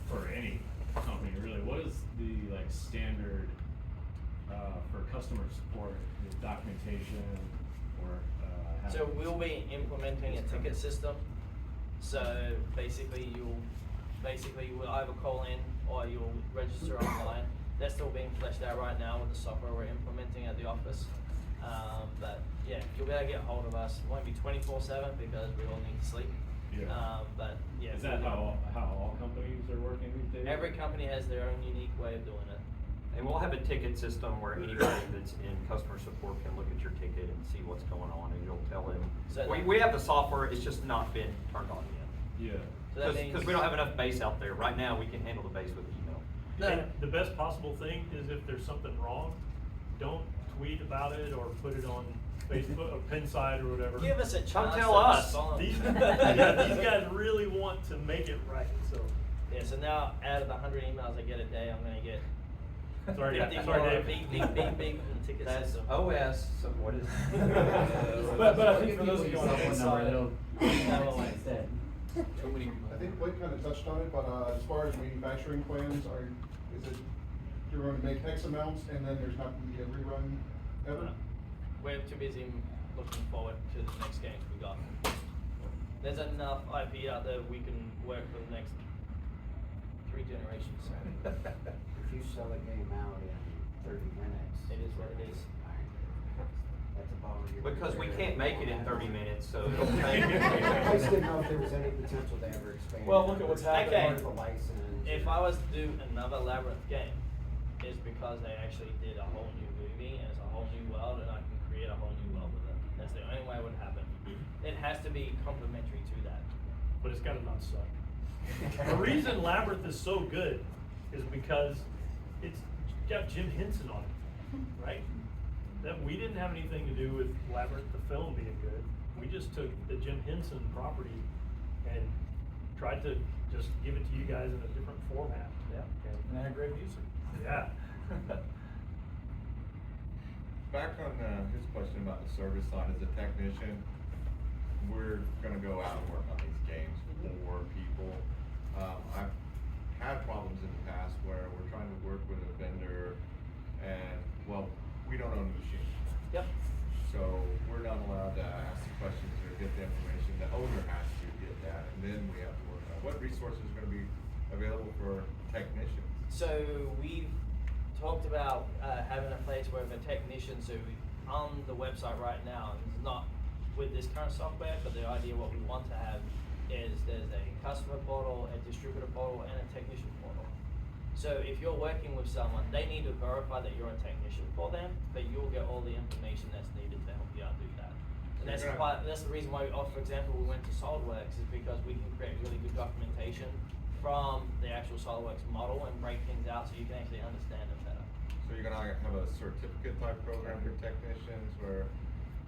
for any company really. What is the standard for customer support, the documentation, or So having- we'll be implementing a ticket system. So basically, you'll basically you will either call in or you'll register online. That's still being fleshed out right now with the software we're implementing at the office. But yeah, you'll be able to get hold of us. It won't be 24/7 because we all need to sleep. Yeah. But yeah. Is that how all companies are working these days? Every company has their own unique way of doing it. And we'll have a ticket system where anybody that's in customer support can look at your ticket and see what's going on, and you'll tell them. So We have the software, it's just not been turned on yet. Yeah. So that means- Because we don't have enough base out there. Right now, we can handle the base with email. And the best possible thing is if there's something wrong, don't tweet about it or put it on Facebook or Pinside or whatever. Give us a chance. Come tell to us. respond. These guys really want to make it right, so. Yeah, so now out of the 100 emails I get a day, I'm gonna get Sorry, 50 sorry, more Dave. beep, beep, beep, beep in the ticket That's system. OS, so what is? But I think for those of you on the Cell phone number, inside, it'll text it instead. Too many. I think Blake kind of touched on it, but as far as manufacturing plans, is it, you're going to make X amounts and then there's not going to be a rerun ever? We're too busy looking forward to the next games we got. There's enough IP out there we can work for the next 3 generations. If you sell a game out in 30 minutes. It is what it is. That's a ball of your Because we career. can't make it in 30 minutes, so it'll I just take. didn't know if there was any potential to ever expand. Well, look at what's happening. Okay. For license. If I was to do another Labyrinth game, it's because they actually did a whole new movie and it's a whole new world and I can create a whole new world with it. That's the only way it would happen. It has to be complementary to that. But it's gotta not suck. The reason Labyrinth is so good is because it's got Jim Henson on it, right? That we didn't have anything to do with Labyrinth, the film being good. We just took the Jim Henson property and tried to just give it to you guys in a different format. Yeah. and they had great music. Yeah. Back on his question about the service side, as a technician, we're gonna go out and work on these games for people. I've had problems in the past where we're trying to work with a vendor and, well, we don't own the machine. Yep. So we're not allowed to ask the questions or get the information. The owner has to get that, and then we have to work on what resources are gonna be available for technicians. So we've talked about having a place where the technician, so on the website right now, and it's not with this current software, but the idea what we want to have is there's a customer portal, a distributor portal, and a technician portal. So if you're working with someone, they need to verify that you're a technician for them, but you'll get all the information that's needed to help you out do that. And that's Yeah. why, that's the reason why, for example, we went to SolidWorks, is because we can create really good documentation from the actual SolidWorks model and break things out so you can actually understand it better. So you're gonna have a certificate type program for technicians where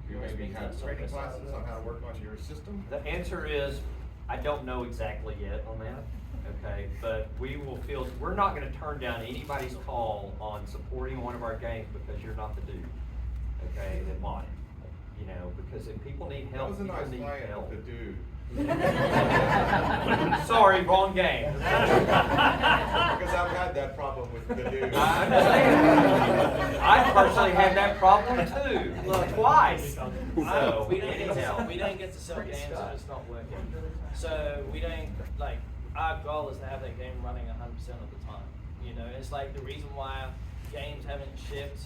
you wanna maybe speak to have the training software side classes of on it? how to work on your system? The answer is, I don't know exactly yet on that, okay? But we will feel, we're not gonna turn down anybody's call on supporting one of our games because you're not the dude, okay, that bought it. You know, because if people need That help, was a people nice need client, help. the dude. Sorry, wrong game. Because I've had that problem with the dude. I understand. I personally had that problem too, twice. So, We don't get to sell, anyhow. we don't get to sell games if it's not working. So we don't, like, our goal is to have that game running 100% of the time. You know, it's like the reason why games haven't shipped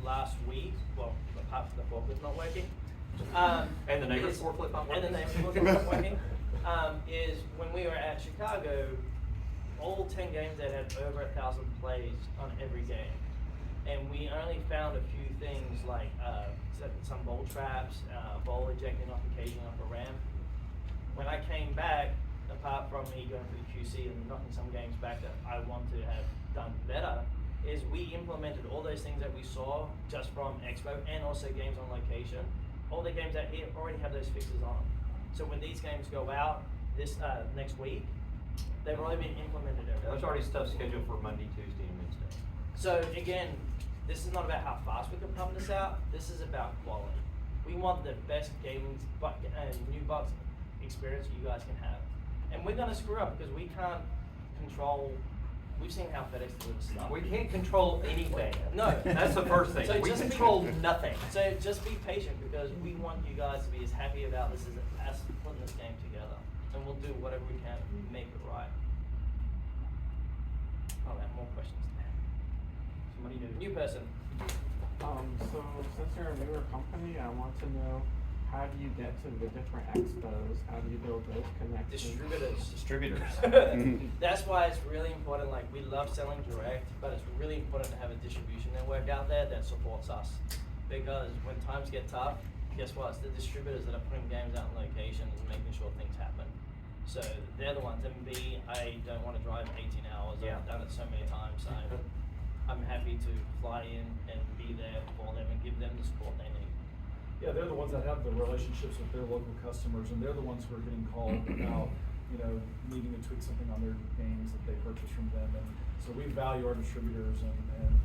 last week, well, apart from the forklift not working. And the neighbor's forklift not working. And the neighbor's forklift not working, is when we were at Chicago, all 10 games that had over 1,000 plays on every game. And we only found a few things like some bolt traps, ball ejecting off occasionally off a ramp. When I came back, apart from me going through the QC and knocking some games back that I want to have done better, is we implemented all those things that we saw just from Expo and also games on location. All the games that here already have those fixes on them. So when these games go out this next week, they've already been implemented over. There's already stuff scheduled for Monday, Tuesday, and Wednesday. So again, this is not about how fast we can pump this out. This is about quality. We want the best gaming new box experience you guys can have, and we're gonna screw up because we can't control. We've seen how FedEx delivers stuff. We can't control anything. No, That's the first thing. So We just control nothing. So just be patient because we want you guys to be as happy about this as us putting this game together, and we'll do whatever we can to make it right. New person. So since you're a newer company, I want to know, how do you get to the different expos? How do you build those connections? Distributors. That's why it's really important, like, we love selling direct, but it's really important to have a distribution network out there that supports us. Because when times get tough, guess what? It's the distributors that are putting games out in locations and making sure things happen. So they're the ones. And B, I don't want to drive 18 hours. Yeah. I've done it so many times. I'm happy to fly in and be there for them and give them the support they need. Yeah, they're the ones that have the relationships with their local customers, and they're the ones who are getting called about, you know, needing to tweak something on their games that they purchase from them. And so we value our distributors, and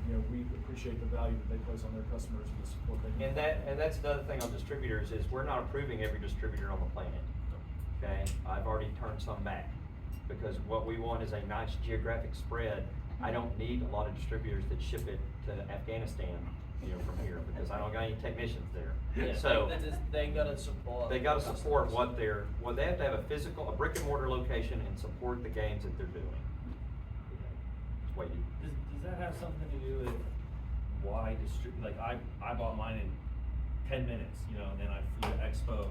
you know, we appreciate the value that they place on their customers and the support they give. And that's the other thing on distributors is we're not approving every distributor on the planet. Okay, I've already turned some back because what we want is a nice geographic spread. I don't need a lot of distributors that ship it to Afghanistan, you know, from here, because I don't got any technicians there. Yeah, So they gotta support. they gotta support they have to have a brick and mortar location and support the games that they're doing. That's what you. Does that have something to do with why like I bought mine in 10 minutes, you know, and then I flew to Expo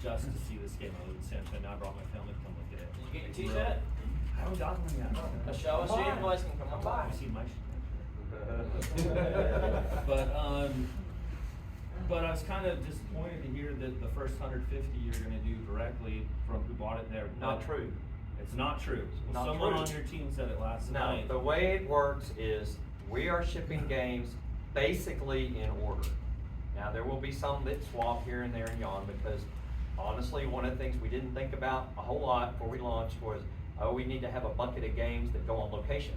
just to see this game. I was in San Antonio, I brought my family to come look at it. Did you get your t-shirt? I haven't gotten one yet. Show us your invoice and come on by. You see my but I was kind of disappointed to hear that the first 150 you're gonna do directly from who bought it there. Not true. It's not true. Well, Not someone true. on your team said it last No, night. the way it works is we are shipping games basically in order. Now, there will be some that swap here and there and yon because honestly, one of the things we didn't think about a whole lot before we launched was, oh, we need to have a bucket of games that go on location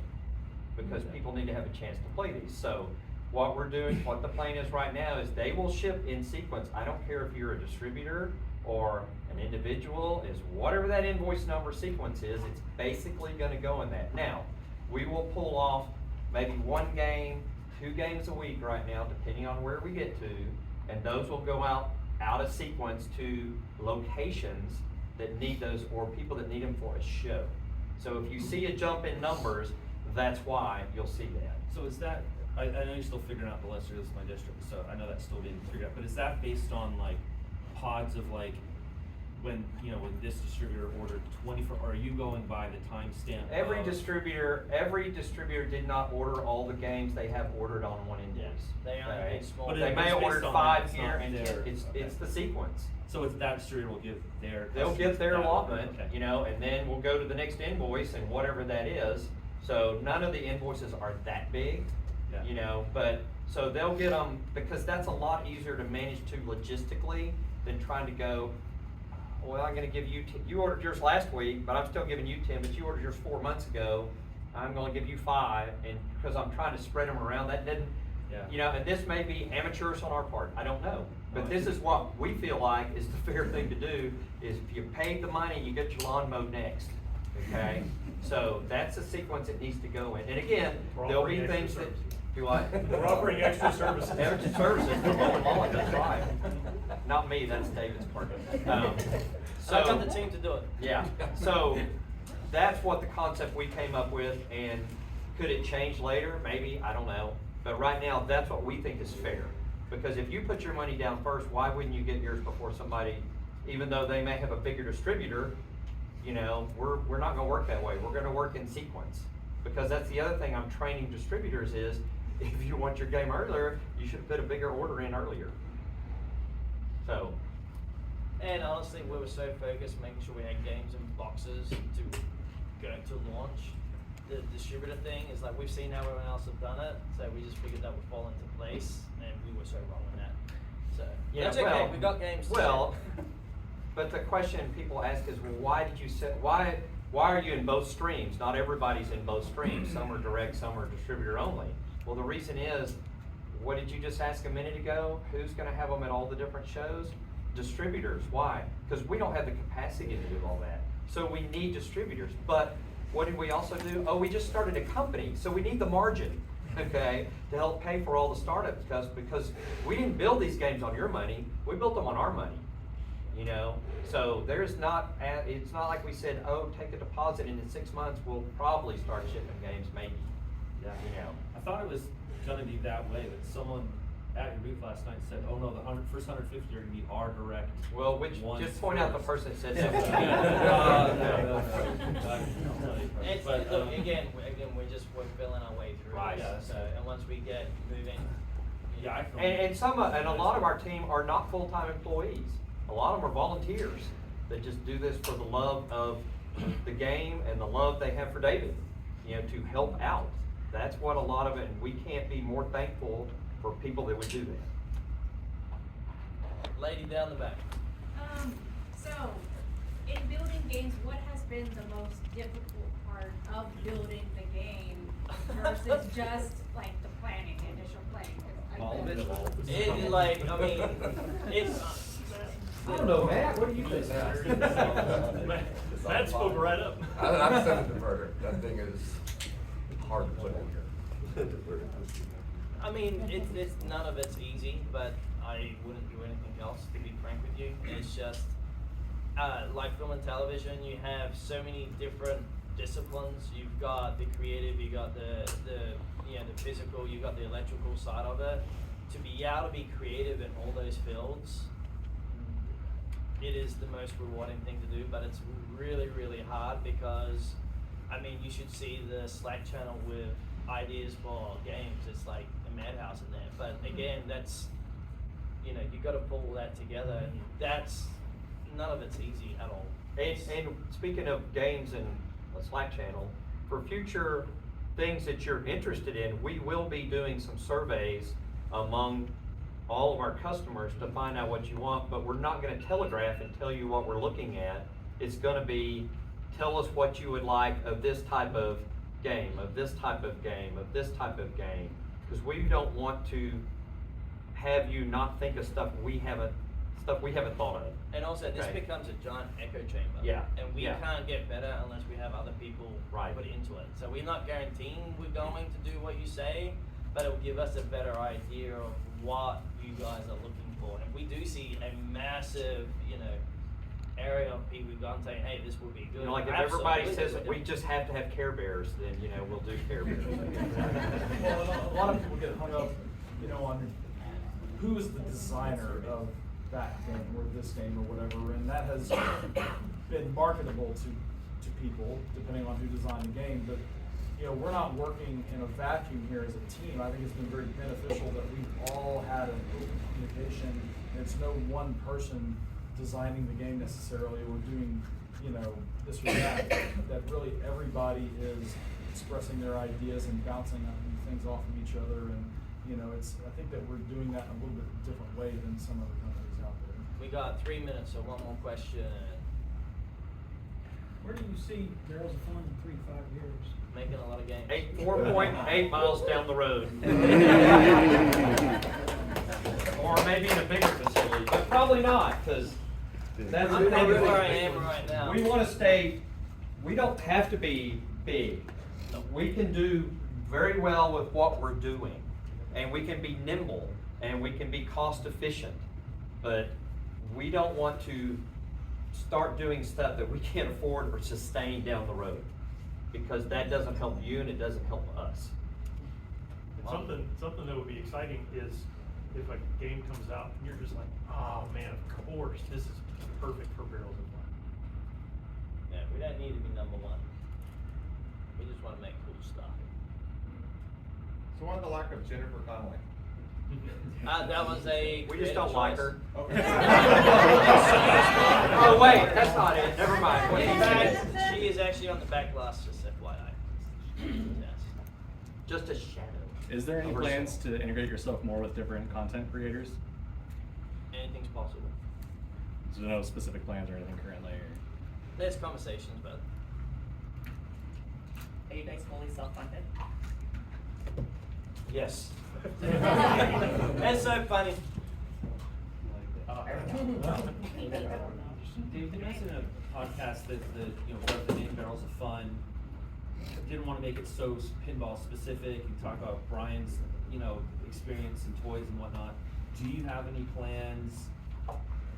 because people need to have a chance to play these. So what we're doing, what the plan is right now is they will ship in sequence. I don't care if you're a distributor or an individual, is whatever that invoice number sequence is, it's basically gonna go in that. Now, we will pull off maybe 1 game, 2 games a week right now, depending on where we get to, and those will go out of sequence to locations that need those or people that need them for a show. So if you see a jump in numbers, that's why you'll see that. So is that, I know you're still figuring out the list, this is my district, so I know that's still being figured out, but is that based on like pods of like, when, you know, when this distributor ordered 24, or are you going by the timestamp? Every distributor did not order all the games they have ordered on one invoice. They only Okay? made small. But They it- may it's have based ordered on 5 that, it's here not and their- it's okay. the sequence. So it's that distributor will give their. They'll customers get their that order, allotment, okay. you know, and then we'll go to the next invoice and whatever that is. So none of the invoices are that big, Yeah. you know, but, so they'll get them, because that's a lot easier to manage too logistically than trying to go, well, I'm gonna give you, you ordered yours last week, but I'm still giving you 10, but you ordered yours 4 months ago. I'm gonna give you 5, and because I'm trying to spread them around, that didn't, Yeah. you know, and this may be amateurish on our part, I don't know. No, But I this see. is what we feel like is the fair thing to do, is if you paid the money, you get your lawn mowed next, okay? So that's the sequence it needs to go in. And again, We're there'll be offering things extra that, services. do I? We're offering extra services. Extra services, for mowing lawn, that's right. Not me, that's David's part. I got the team to do it. Yeah, so that's what the concept we came up with, and could it change later? Maybe, I don't know. But right now, that's what we think is fair. Because if you put your money down first, why wouldn't you get yours before somebody, even though they may have a bigger distributor, you know, we're not gonna work that way. We're gonna work in sequence. Because that's the other thing I'm training distributors is, if you want your game earlier, you should put a bigger order in earlier. So. And honestly, we were so focused making sure we had games in boxes to go to launch. The distributor thing is like, we've seen how everyone else have done it, so we just figured that would fall into place, and we were so wrong in that. So, Yeah, that's okay, well, we got games to Well, ship. but the question people ask is, well, why did you say, why are you in both streams? Not everybody's in both streams. Some are direct, some are distributor only. Well, the reason is, what did you just ask a minute ago? Who's gonna have them at all the different shows? Distributors. Why? Because we don't have the capacity to do all that. So we need distributors. But what did we also do? Oh, we just started a company, so we need the margin, okay, to help pay for all the startup costs, because we didn't build these games on your money, we built them on our money, you know? So there's not, it's not like we said, oh, take a deposit and in 6 months we'll probably start shipping games, maybe. you know. I thought it was gonna be that way, but someone at your booth last night said, "Oh no, the first 150 are gonna be our direct." Well, ones just point out the first." person that said that. It's, But, look, again, we're feeling our way through. Right. this, So, and once we get moving. Yeah, I feel. And a lot of our team are not full-time employees. A lot of them are volunteers that just do this for the love of the game and the love they have for David, you know, to help out. That's what a lot of it, and we can't be more thankful for people that would do that. Lady down the back. So, in building games, what has been the most difficult part of building the game versus just like the planning, the initial planning? 'Cause All of bet- it. It, like, I mean, it's. I don't know, Matt, what do you think? Matt spoke right up. I'm sending the murder. That thing is hard to put in here. I mean, it's none of it's easy, but I wouldn't do anything else, to be frank with you. It's just, like film and television, you have so many different disciplines. You've got the creative, you got the physical, you got the electrical side of it. To be able to be creative in all those fields, it is the most rewarding thing to do, but it's really, really hard because, I mean, you should see the Slack channel with ideas for games. It's like a madhouse in there. But again, that's, you got to pull that together, and that's, none of it's easy at all. And speaking of games and the Slack channel, for future things that you're interested in, we will be doing some surveys among all of our customers to find out what you want, but we're not gonna telegraph and tell you what we're looking at. It's gonna be, tell us what you would like of this type of game, of this type of game, of this type of game. Because we don't want to have you not think of stuff we haven't thought of. And also, this Okay. becomes a giant echo chamber. Yeah, And we yeah. can't get better unless we have other people Right. put into it. So we're not guaranteeing we're going to do what you say, but it will give us a better idea of what you guys are looking for. And if we do see a massive, area of people gone saying, hey, this would be good. You know, like if everybody absolutely says we'll do we it. just have to have Care Bears, then, we'll do Care Bears. Well, a lot of people get hung up, on who is the designer of that game or this game or whatever, and that has been marketable to people depending on who designed the game. But we're not working in a vacuum here as a team. I think it's been very beneficial that we've all had an open communication. And it's no one person designing the game necessarily or doing this or that. That really everybody is expressing their ideas and bouncing things off of each other, and I think that we're doing that in a little bit different way than some other companies out there. We got 3 minutes, so one more question. Where do you see Barrels of Fun in 3 to 5 years? Making a lot of games. 4.8 miles down the road. Or maybe in a bigger facility, but probably not, because that's I'm probably where I am right now. We want to stay, we don't have to be big. We can do very well with what we're doing, and we can be nimble, and we can be cost efficient, but we don't want to start doing stuff that we can't afford or sustain down the road, because that doesn't help you and it doesn't help us. And something that would be exciting is if a game comes out and you're just like, oh man, of course, this is perfect for Barrels of Fun. Yeah, we don't need to be number one. We just want to make cool stuff. So why the lack of Jennifer Connelly? That was a. We just don't like her. Okay. Oh wait, that's not it, never mind. What In he said. fact, she is actually on the back glass, just FYI. Yes. Just a shadow. Is there any of plans herself. to integrate yourself more with different content creators? Anything's possible. So no specific plans or anything currently? Or? There's conversations, but. Are you guys fully self-funded? Yes. That's so funny. Dave, you mentioned in a podcast that what the name Barrels of Fun didn't want to make it so pinball specific. You talk about Brian's, experience in toys and whatnot. Do you have any plans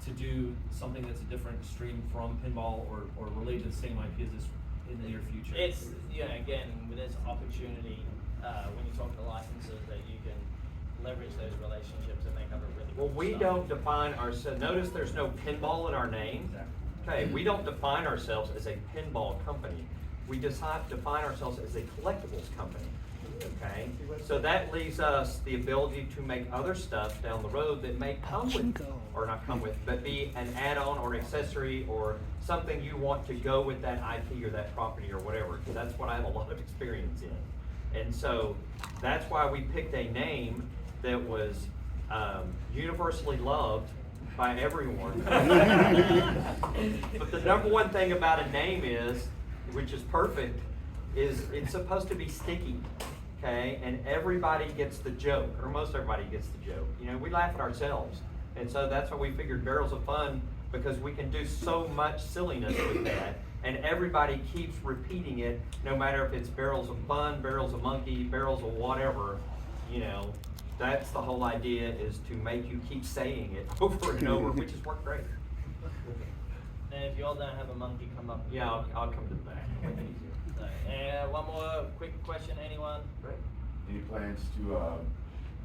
to do something that's a different stream from pinball or related to the same IP as this in the near future? It's, again, with this opportunity, when you talk to licenses, that you can leverage those relationships and make up a really Well, cool we stuff. don't define ourselves, notice there's no pinball in our name. Okay, we don't define ourselves as a pinball company. We define ourselves as a collectibles company, okay? So that leaves us the ability to make other stuff down the road that may come with, or not come with, but be an add-on or accessory or something you want to go with that IP or that property or whatever, because that's what I have a lot of experience in. And so that's why we picked a name that was universally loved by everyone. But the number one thing about a name is, which is perfect, is it's supposed to be sticky, okay? And everybody gets the joke, or most everybody gets the joke. You know, we laugh at ourselves. And so that's why we figured Barrels of Fun, because we can do so much silliness with that. And everybody keeps repeating it, no matter if it's Barrels of Fun, Barrels of Monkey, Barrels of whatever, you know. That's the whole idea, is to make you keep saying it over and over, which has worked great. And if you all don't have a monkey, come up. Yeah, I'll come to the back. Make it easier. And one more quick question, anyone? Right. Any plans to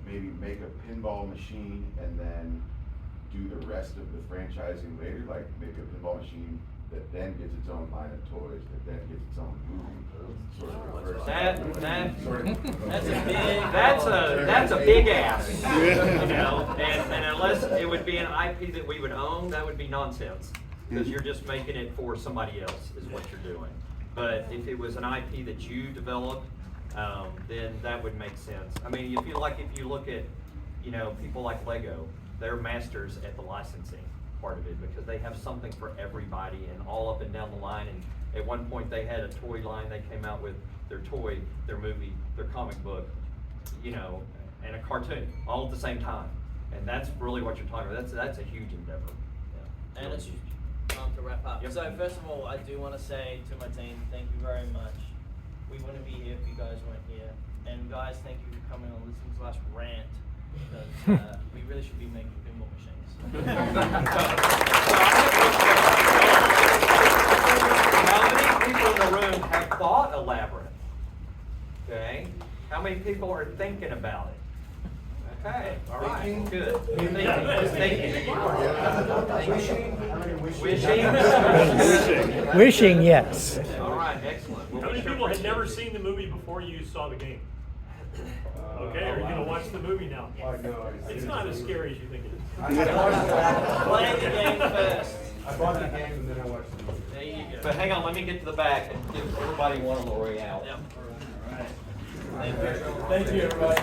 maybe make a pinball machine and then do the rest of the franchising later? Like make a pinball machine that then gets its own line of toys, that then gets its own movie, sort of reverse. That's a big ask, you know, and unless it would be an IP that we would own, that would be nonsense, because you're just making it for somebody else is what you're doing. But if it was an IP that you developed, then that would make sense. I mean, if you look at, you know, people like Lego, they're masters at the licensing part of it, because they have something for everybody and all up and down the line. And at one point they had a toy line. They came out with their toy, their movie, their comic book, you know, and a cartoon all at the same time. And that's really what you're talking about. That's a huge endeavor. Yeah. And it's time to wrap up. Yep. So first of all, I do want to say to my team, thank you very much. We wouldn't be here if you guys weren't here. And guys, thank you for coming and listening to us rant, because we really should be making pinball machines. How many people in the room have thought a labyrinth? Okay. How many people are thinking about it? Okay. All right. Good. Wishing, yes. All right. Excellent. How many people had never seen the movie before you saw the game? Okay, are you gonna watch the movie now? It's not as scary as you think it is. Play the game first. I bought the game and then I watched the movie. There you go. But hang on, let me get to the back and give everybody one on the way out. Yep. Thank you, everybody.